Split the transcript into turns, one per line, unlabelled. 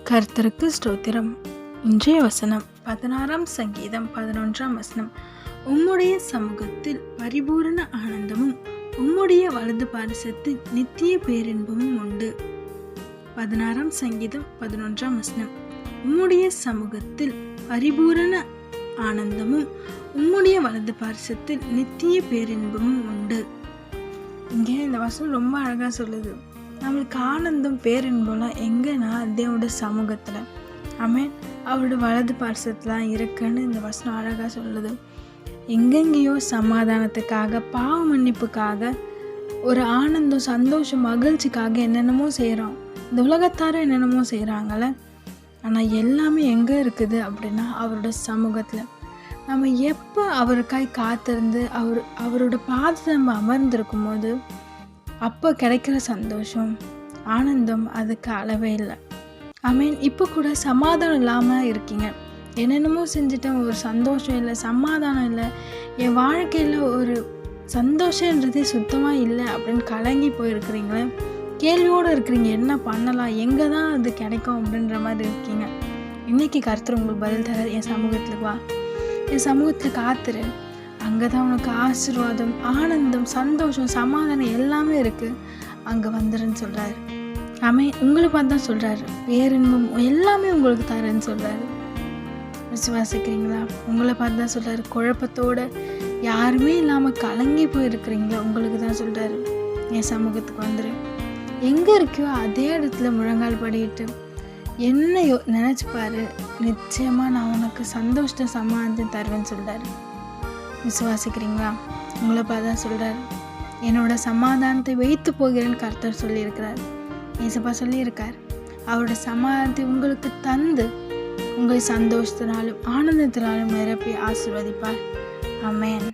கர்த்தருக்கு ஸ்தோத்திரம். இன்றைய வசனம் 16 சங்கீதம் 11 உம்முடைய சமூகத்தில் பரிபூரண ஆனந்தமும் உம்முடைய வலது பாரிசத்தில் நித்திய பேரின்பமும் உண்டு. 16 சங்கீதம் 11 உம்முடைய சமூகத்தில் பரிபூரண ஆனந்தமும் உம்முடைய வலது பாரிசத்தில் நித்திய பேரின்பமும் உண்டு. இங்கே இந்த வசனம் ரொம்ப அழகாக சொல்லுது. நம்மளுக்கு ஆனந்தம் பேரின்பம்லாம் எங்கன்னா தேவனோட சமூகத்தில், ஆமென், அவரோட வலது பார்சத்தில் இருக்குன்னு இந்த வசனம் அழகாக சொல்லுது. எங்கெங்கேயோ சமாதானத்துக்காக, பாவ மன்னிப்புக்காக, ஒரு ஆனந்தம், சந்தோஷம், மகிழ்ச்சிக்காக என்னென்னமோ செய்கிறோம். இந்த உலகத்தாரும் என்னென்னமோ செய்கிறாங்கள, ஆனால் எல்லாமே எங்கே இருக்குது அப்படின்னா அவரோட சமூகத்தில். நம்ம எப்போ அவருக்காய் காத்திருந்து அவரோட பாதத்தை நம்ம அமர்ந்திருக்கும் போது அப்போ கிடைக்கிற சந்தோஷம், ஆனந்தம் அதுக்கு அளவே இல்லை. ஆமீன். இப்போ கூட சமாதானம் இல்லாமல் இருக்கீங்க, என்னென்னமோ செஞ்சுட்டேன், ஒரு சந்தோஷம் இல்லை, சமாதானம் இல்லை, என் வாழ்க்கையில் ஒரு சந்தோஷன்றதே சுத்தமாக இல்லை அப்படின்னு கலங்கி போயிருக்கிறீங்களே, கேள்வியோடு இருக்கிறீங்க, என்ன பண்ணலாம், எங்கே தான் அது கிடைக்கும் அப்படின்ற மாதிரி இருக்கீங்க. இன்றைக்கி கர்த்தர் உங்களுக்கு பதில் தர, என் சமூகத்தில் வா, என் சமூகத்தில் காத்துரு, அங்கே தான் உனக்கு ஆசீர்வாதம், ஆனந்தம், சந்தோஷம், சமாதானம் எல்லாமே இருக்குது, அங்கே வந்துடுன்னு சொல்கிறாரு. ஆமென். உங்களை பார்த்து தான் சொல்கிறாரு, பேரின்பம் எல்லாமே உங்களுக்கு தரேன்னு சொல்கிறாரு. விசுவாசிக்கிறீங்களா? உங்களை பார்த்து தான் சொல்கிறாரு. குழப்பத்தோடு யாருமே இல்லாமல் கலங்கி போயிருக்கிறீங்களா, உங்களுக்கு தான் சொல்கிறாரு, என் சமூகத்துக்கு வந்துடு. எங்கே இருக்கியோ அதே இடத்துல முழங்கால் படிக்கிட்டு என்ன நினச்சிப்பாரு, நிச்சயமாக நான் உனக்கு சந்தோஷத்தை சமாதானத்தை தருவேன்னு சொல்கிறாரு. விசுவாசிக்கிறீங்களா? உங்களை பார்த்து தான் சொல்கிறார், என்னோட சமாதானத்தை வைத்து போகிறேன்னு கர்த்தர் சொல்லியிருக்கிறார். ஏசப்பா சொல்லியிருக்கார், அவரோட சமாதானத்தை உங்களுக்கு தந்து உங்கள் சந்தோஷத்தினாலும் ஆனந்தத்தினாலும் நிரப்பி ஆசீர்வதிப்பார். ஆமென்.